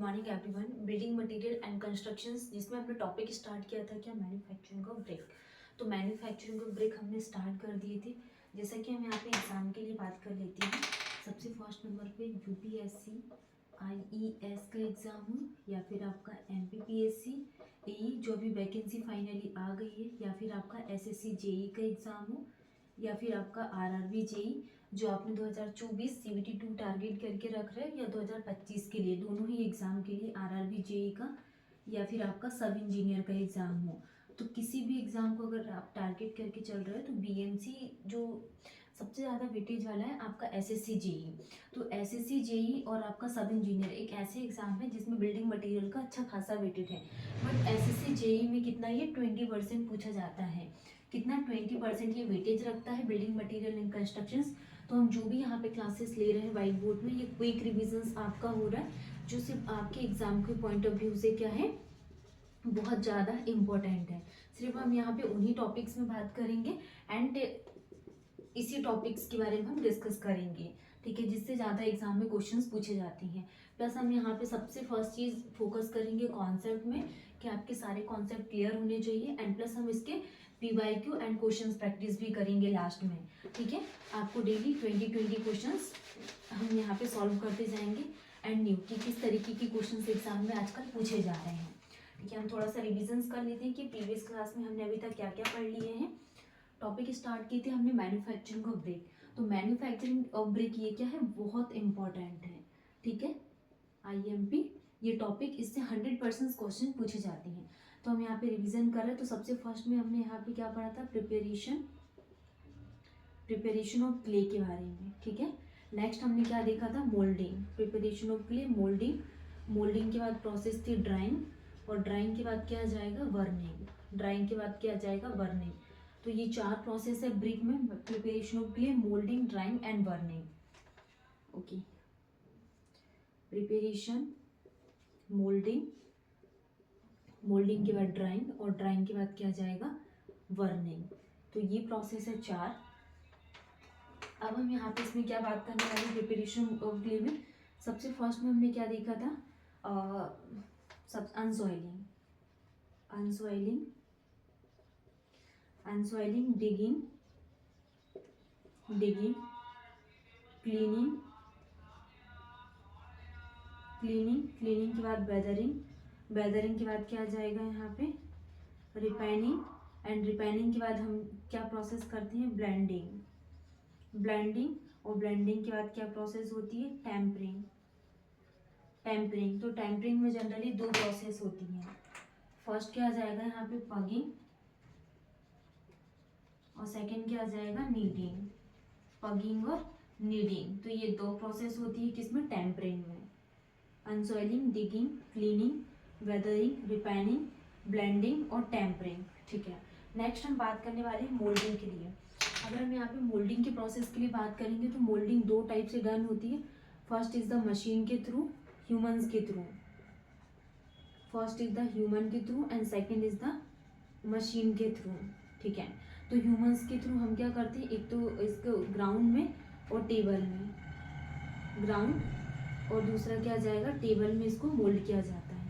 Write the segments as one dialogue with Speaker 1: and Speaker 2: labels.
Speaker 1: Morning everyone. Building material and constructions, जिसमें हमने topic start किया था क्या, मैन्युफैक्चरिंग ऑफ ब्रिक। तो मैन्युफैक्चरिंग ऑफ ब्रिक हमने स्टार्ट कर दिए थे। जैसा कि हम यहाँ पे एग्जाम के लिए बात कर लेते हैं। सबसे फर्स्ट नंबर पे यूपीएससी आईईएस का एग्ज़ाम हो, या फिर आपका एमपीपीएससी एई जो अभी वैकेंसी फाइनली आ गई है, या फिर आपका एसएससी जेई का एग्ज़ाम हो, या फिर आपका आरआरबी जेई जो आपने 2024 सीवीटी 2 टारगेट करके रख रहे हैं, या 2025 के लिए, दोनों ही एग्ज़ाम के लिए आरआरबी जेई का या फिर आपका सब इंजीनियर का एग्ज़ाम हो। तो किसी भी एग्ज़ाम को अगर आप टारगेट करके चल रहे हो तो बीएमसी जो सबसे ज़्यादा वेटेज वाला है आपका एसएससी जेई। तो एसएससी जेई और आपका सब इंजीनियर एक ऐसे एग्ज़ाम है जिसमें बिल्डिंग मटेरियल का अच्छा खासा वेटेज है। बट एसएससी जेई में कितना, ये 20% पूछा जाता है। कितना, 20% ये वेटेज रखता है बिल्डिंग मटेरियल एंड कंस्ट्रक्शंस। तो हम जो भी यहाँ पे क्लासेस ले रहे हैं व्हाइट बोर्ड में, ये क्विक रिविजन्स आपका हो रहा है, जो सिर्फ आपके एग्जाम के पॉइंट ऑफ व्यू से क्या है, बहुत ज़्यादा इम्पोर्टेंट है। सिर्फ हम यहाँ पे उन्हीं टॉपिक्स में बात करेंगे एंड इसी टॉपिक्स के बारे में हम डिस्कस करेंगे, ठीक है, जिससे ज़्यादा एग्जाम में क्वेश्चंस पूछे जाते हैं। प्लस हम यहाँ पे सबसे फर्स्ट चीज़ फोकस करेंगे कॉन्सेप्ट में, कि आपके सारे कॉन्सेप्ट क्लियर होने चाहिए। एंड प्लस हम इसके पीवाईक्यू एंड क्वेश्चंस प्रैक्टिस भी करेंगे लास्ट में, ठीक है। आपको डेली 20 क्वेश्चंस हम यहाँ पे सॉल्व करते जाएंगे एंड न्यू कि किस तरीके की क्वेश्चंस एग्जाम में आजकल पूछे जा रहे हैं, ठीक है। हम थोड़ा सा रिविजन्स कर लेते हैं कि प्रीवियस क्लास में हमने अभी तक क्या क्या पढ़ लिए हैं। टॉपिक स्टार्ट किए थे हमने मैन्युफैक्चरिंग ऑफ ब्रिक। तो मैन्युफैक्चरिंग ऑफ ब्रिक ये क्या है, बहुत इंपॉर्टेंट है, ठीक है। आईएमपी ये टॉपिक, इससे 100% क्वेश्चन पूछे जाते हैं। तो हम यहाँ पे रिवीजन कर रहे हैं। तो सबसे फर्स्ट में हमने यहाँ पे क्या पढ़ा था, प्रिपरेशन ऑफ क्ले के बारे में, ठीक है। नेक्स्ट हमने क्या देखा था, moulding, preparation of clay, moulding के बाद प्रोसेस थी ड्राइंग, और ड्राइंग के बाद क्या आ जाएगा, वर्निंग। तो ये 4 प्रोसेस है ब्रिक में, preparation of clay, moulding, drawing and burning. Okay, preparation, moulding के बाद ड्राइंग, और ड्राइंग के बाद क्या जाएगा, वर्निंग। तो ये प्रोसेस है 4। अब हम यहाँ पे इसमें क्या बात करने वाले, प्रिपरेशन ऑफ क्ले में सबसे फर्स्ट में हमने क्या देखा था, सब अनसॉइलिंग, डिगिंग, क्लीनिंग के बाद वेदरिंग के बाद क्या आ जाएगा यहाँ पे, रिपाइनिंग, एंड रिपाइनिंग के बाद हम क्या प्रोसेस करते हैं, ब्लेंडिंग, और ब्लेंडिंग के बाद क्या प्रोसेस होती है, टेम्परिंग। तो टेम्परिंग में जनरली 2 प्रोसेस होती हैं। फर्स्ट क्या आ जाएगा यहाँ पे, पगिंग, और सेकंड क्या आ जाएगा, नीडिंग। तो ये 2 प्रोसेस होती है किसमें, टेम्परिंग में। Unsoiling, digging, cleaning, weathering, रिपाइनिंग, blending और टेम्परिंग, ठीक है। नेक्स्ट हम बात करने वाले हैं मोल्डिंग के लिए। अगर हम यहाँ पे मोल्डिंग के प्रोसेस के लिए बात करेंगे तो मोल्डिंग 2 टाइप से डन होती है। फर्स्ट इज द मशीन के थ्रू, ह्यूमन के through, and second is the machine के थ्रू, ठीक है। तो ह्यूमंस के थ्रू हम क्या करते हैं, एक तो इसको ग्राउंड में और टेबल में, ग्राउंड, और दूसरा क्या जाएगा, टेबल में इसको मोल्ड किया जाता है।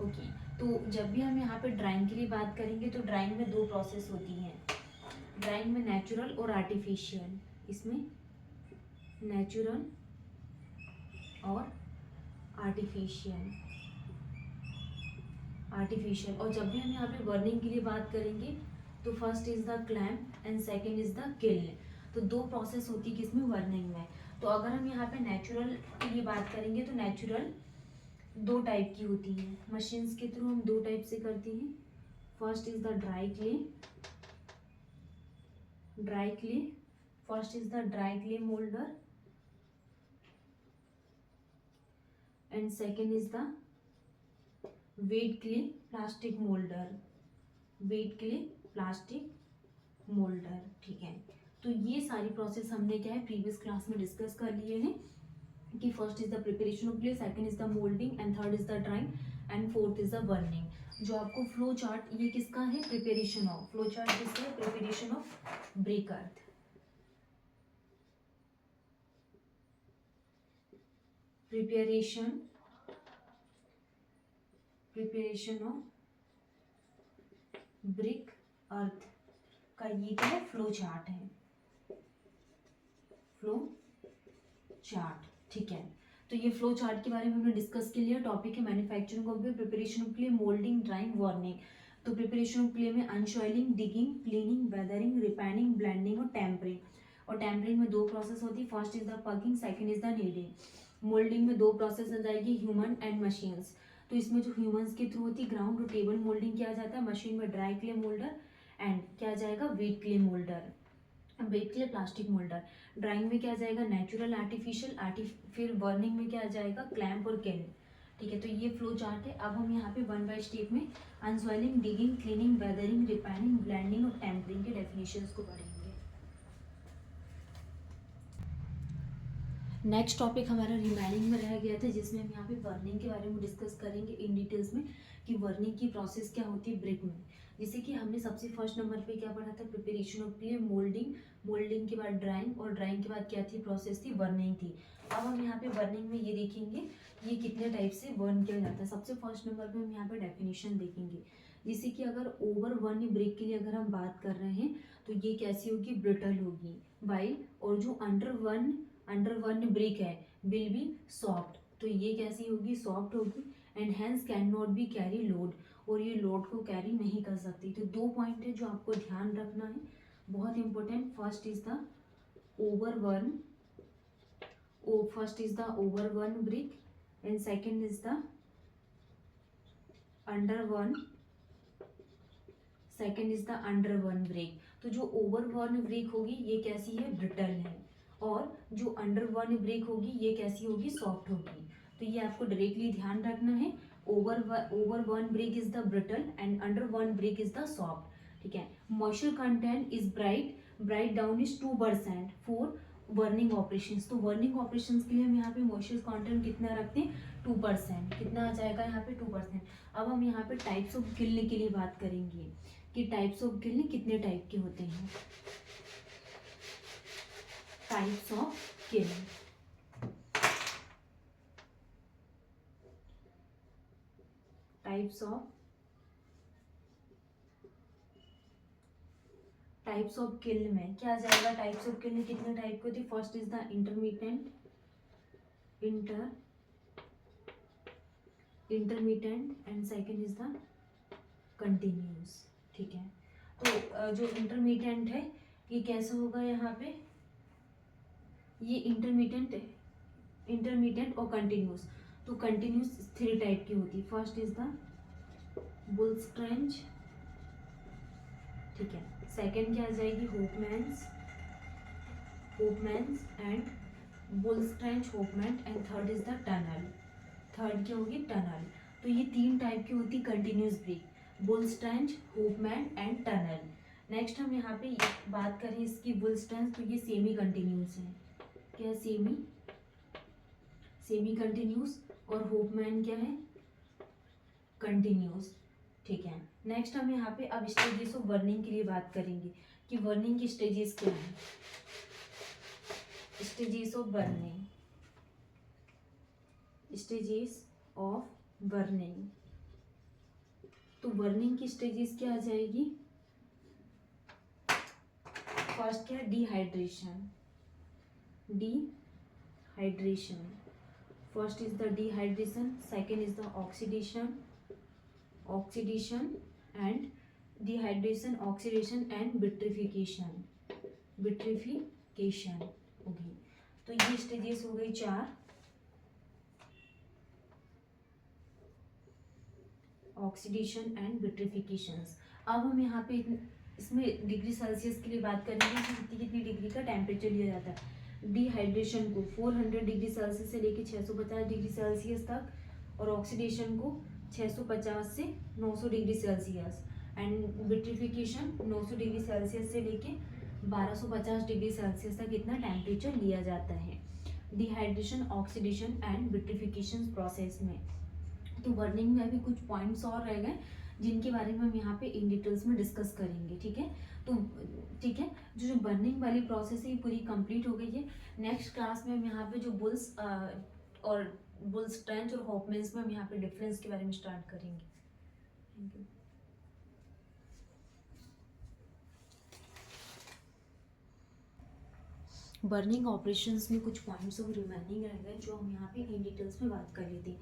Speaker 1: ओके, तो जब भी हम यहाँ पे ड्राइंग के लिए बात करेंगे तो ड्राइंग में 2 प्रोसेस होती हैं। ड्राइंग में नेचुरल और आर्टिफिशियल, इसमें नेचुरल और आर्टिफिशियल। और जब भी हम यहाँ पे वर्निंग के लिए बात करेंगे तो first is the clamp and second is the kiln. तो 2 प्रोसेस होती है किसमें, वर्निंग में। तो अगर हम यहाँ पे नेचुरल के लिए बात करेंगे तो नेचुरल 2 टाइप की होती है। मशीन्स के थ्रू हम 2 टाइप से करते हैं। First is the dry clay moulder, and second is the wait clay plastic moulder, ठीक है। तो ये सारी प्रोसेस हमने क्या है, प्रीवियस क्लास में डिस्कस कर लिए हैं कि first is the preparation of clay, second is the moulding, and third is the drawing, and fourth is the burning. जो आपको फ्लो चार्ट, ये किसका है, प्रिपरेशन ऑफ, फ्लो चार्ट किसका है, preparation of brick earth. Preparation preparation of brick earth का ये क्या है, फ्लो चार्ट है, फ्लो चार्ट। ठीक है, तो ये फ्लो चार्ट के बारे में हमने डिस्कस कर लिया। टॉपिक है manufacturing of clay, preparation of clay, moulding, drying, burning. तो प्रिपरेशन ऑफ क्ले में unsoiling, digging, cleaning, weathering, refining, blending और टेम्परिंग। और टेम्परिंग में दो प्रोसेस होती है, first is the pugging, second is the kneading. Moulding में दो प्रोसेस आ जाएगी, ह्यूमन एंड मशीन्स। तो इसमें जो ह्यूमंस के थ्रू होती है ग्राउंड और टेबल मोल्डिंग किया जाता है, मशीन में ड्राई क्ले मोल्डर एंड क्या जाएगा, wait clay moulder, wait clay plastic moulder. Drawing में क्या जाएगा, नेचुरल, आर्टिफिशियल, फिर बर्निंग में क्या जाएगा, क्लैंप और किल्न। ठीक है, तो ये फ्लो चार्ट है। अब हम यहाँ पे वन बाय स्टेप में unsoiling, digging, cleaning, weathering, refining, blending और टेम्परिंग के डेफिनेशंस को पढ़ेंगे। नेक्स्ट टॉपिक हमारा रिमेनिंग में रह गया था, जिसमें हम यहाँ पे बर्निंग के बारे में डिस्कस करेंगे इन डिटेल्स में कि बर्निंग की प्रोसेस क्या होती है ब्रिक में। जैसे कि हमने सबसे फर्स्ट नंबर पे क्या पढ़ा था, preparation of clay, moulding, moulding के बाद ड्राइंग और ड्राइंग के बाद क्या थी, प्रोसेस थी बर्निंग थी। अब हम यहाँ पे बर्निंग में ये देखेंगे ये कितने टाइप से बर्न किया जाता है। सबसे फर्स्ट नंबर पे हम यहाँ पे डेफिनेशन देखेंगे, जैसे कि अगर ओवर वन ब्रिक के लिए अगर हम बात कर रहे हैं तो ये कैसी होगी, ब्रिटल होगी, वाइल और जो अंडर वन ब्रिक है विल बी सॉफ्ट, तो ये कैसी होगी, सॉफ्ट होगी। And hence can not be carry load, और ये लोड को कैरी नहीं कर सकती। तो दो पॉइंट है जो आपको ध्यान रखना है, बहुत important. First is the over one brick and second is the under one brick. तो जो ओवर वन ब्रिक होगी ये कैसी है, ब्रिटल है, और जो अंडर वन ब्रिक होगी ये कैसी होगी, सॉफ्ट होगी। तो ये आपको डायरेक्टली ध्यान रखना है, over one brick is the brittle and under one brick is the soft. ठीक है, moisture content is bright down is 2% for burning operations. तो बर्निंग ऑपरेशंस के लिए हम यहाँ पे मॉइस्चर कंटेंट कितना रखते हैं, 2%। कितना आ जाएगा यहाँ पे, 2%। अब हम यहाँ पे टाइप्स ऑफ गिल्न के लिए बात करेंगे कि टाइप्स ऑफ गिल्न कितने टाइप के होते हैं। Types of kiln, types of kiln में क्या जाएगा, टाइप्स ऑफ किल्न कितने टाइप के होती है। First is the intermittent and second is the continuous. ठीक है, तो जो इंटरमीडिएंट है ये कैसे होगा, यहाँ पे ये इंटरमीडिएंट और कंटिन्यूस। तो कंटिन्यूस 3 टाइप की होती है। फर्स्ट इज द बुलस्ट्रेंच, ठीक है, सेकंड क्या आ जाएगी, Hoffmann's and Bull's trench Hoffmann and third is the tunnel. Third क्या होगी, टनल। तो ये 3 टाइप की होती continuous brick, Bull's trench, Hoffmann and tunnel. Next हम यहाँ पे बात करें इसकी बुलस्ट्रेंच, तो ये सेमी कंटिन्यूस है, क्या सेमी कंटिन्यूस, और होपमैन क्या है, कंटिन्यूस। ठीक है, नेक्स्ट हम यहाँ पे अब स्टेजेस ऑफ बर्निंग के लिए बात करेंगे कि बर्निंग की स्टेजेस क्या है। स्टेजेस ऑफ बर्निंग, तो बर्निंग की स्टेजेस क्या आ जाएगी। फर्स्ट क्या है, dehydration. First is the dehydration, second is the oxidation and dehydration, oxidation and vitrification होगी। तो ये स्टेजेस हो गई 4, ऑक्सीडेशन एंड विट्रिफिकेशंस। अब हम यहाँ पे इसमें डिग्री सेल्सियस के लिए बात करेंगे कि कितनी डिग्री का टेम्परेचर लिया जाता है। डिहाइड्रेशन को 400 डिग्री सेल्सियस से लेकर 650 डिग्री सेल्सियस तक, और ऑक्सीडेशन को 650 से 900 degree Celsius, and vitrification 900 degree Celsius से लेके 1250 डिग्री सेल्सियस तक इतना टेम्परेचर लिया जाता है dehydration, oxidation and vitrification process में। तो बर्निंग में अभी कुछ पॉइंट्स और रह गए जिनके बारे में हम यहाँ पे इन डिटेल्स में डिस्कस करेंगे। ठीक है, तो ठीक है, जो बर्निंग वाली प्रोसेस है ये पूरी कंप्लीट हो गई है। नेक्स्ट क्लास में हम यहाँ पे जो बुल्स ट्रेंच और होपमैन्स में हम यहाँ पे डिफरेंस के बारे में स्टार्ट करेंगे। Thank you. बर्निंग ऑपरेशंस में कुछ पॉइंट्स ऑफ रिमेनिंग रह गए जो हम यहाँ पे इन डिटेल्स में बात कर लेते हैं,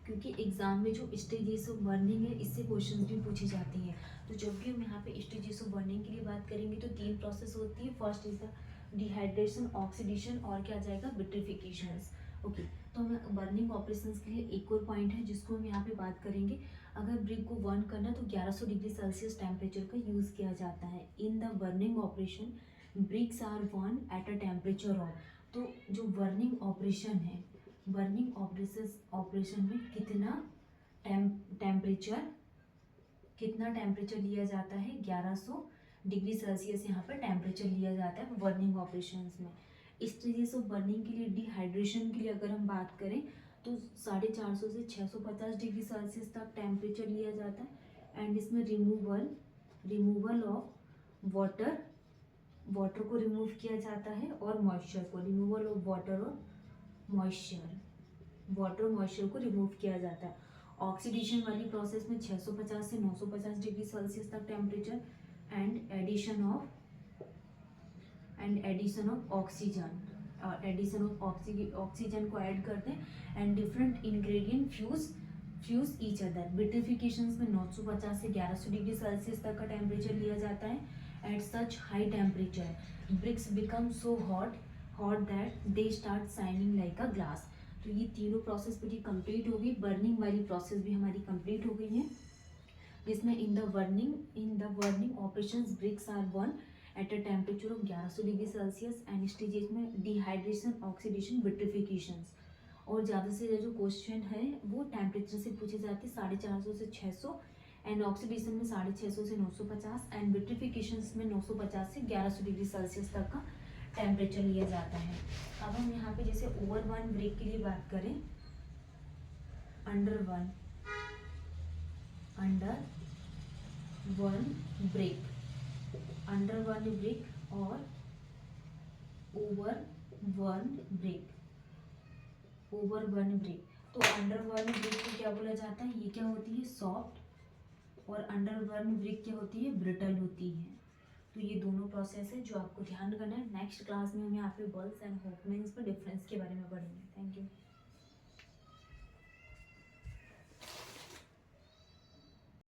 Speaker 1: क्योंकि एग्जाम में जो स्टेजेस ऑफ बर्निंग है इससे क्वेश्चंस भी पूछे जाते हैं। तो जब भी हम यहाँ पे स्टेजेस ऑफ बर्निंग के लिए बात करेंगे तो 3 प्रोसेस होती है। First is the dehydration, oxidation और क्या आ जाएगा, विट्रिफिकेशंस। ओके, तो हमें बर्निंग ऑपरेशंस के लिए एक और पॉइंट है जिसको हम यहाँ पे बात करेंगे। अगर ब्रिक को बर्न करना तो 1100 डिग्री सेल्सियस टेम्परेचर का यूज़ किया जाता है। In the burning operation bricks are burn at a temperature of, तो जो बर्निंग ऑपरेशन है, बर्निंग ऑपरेशन में कितना टेम्परेचर लिया जाता है, 1100 डिग्री सेल्सियस यहाँ पर टेम्परेचर लिया जाता है बर्निंग ऑपरेशंस में। स्टेजेस ऑफ बर्निंग के लिए, डिहाइड्रेशन के लिए अगर हम बात करें तो 450 से 650 डिग्री सेल्सियस तक टेम्परेचर लिया जाता है। एंड इसमें रिमूवल ऑफ वाटर को रिमूव किया जाता है और मॉइस्चर को, रिमूवल ऑफ वाटर और मॉइस्चर को रिमूव किया जाता है। ऑक्सीडेशन वाली प्रोसेस में 650 से 950 डिग्री सेल्सियस तक temperature and addition of oxygen को ऐड करते हैं and different ingredient fuse each other. Vitrifications में 950 से 1100 डिग्री सेल्सियस तक का टेम्परेचर लिया जाता है। At such high temperature bricks become so hot that they start shining like a glass. तो ये तीनों प्रोसेस पूरी कंप्लीट हो गई। बर्निंग वाली प्रोसेस भी हमारी कंप्लीट हो गई है, जिसमें in the burning operations bricks are burn at a temperature of 1100 degree Celsius and stages में डिहाइड्रेशन, ऑक्सीडेशन, विट्रिफिकेशंस। और ज़्यादा से ज़्यादा जो क्वेश्चन है वो टेम्परेचर से पूछे जाते हैं, 450 से 600, एंड ऑक्सीडेशन में 650 से 950 एंड विट्रिफिकेशंस में 950 से 1100 डिग्री सेल्सियस तक का टेम्परेचर लिया जाता है। अब हम यहाँ पे जैसे ओवर वन ब्रेक के लिए बात करें, अंडर वन ब्रेक और ओवर वन ब्रेक। तो अंडर वन ब्रेक को क्या बोला जाता है, ये क्या होती है, सॉफ्ट, और अंडर वन ब्रेक क्या होती है, ब्रिटल होती है। तो ये दोनों प्रोसेस है जो आपको ध्यान करना है। नेक्स्ट क्लास में हम यहाँ पे बल्स एंड होफमैन्स पर डिफरेंस के बारे में पढ़ेंगे। Thank you.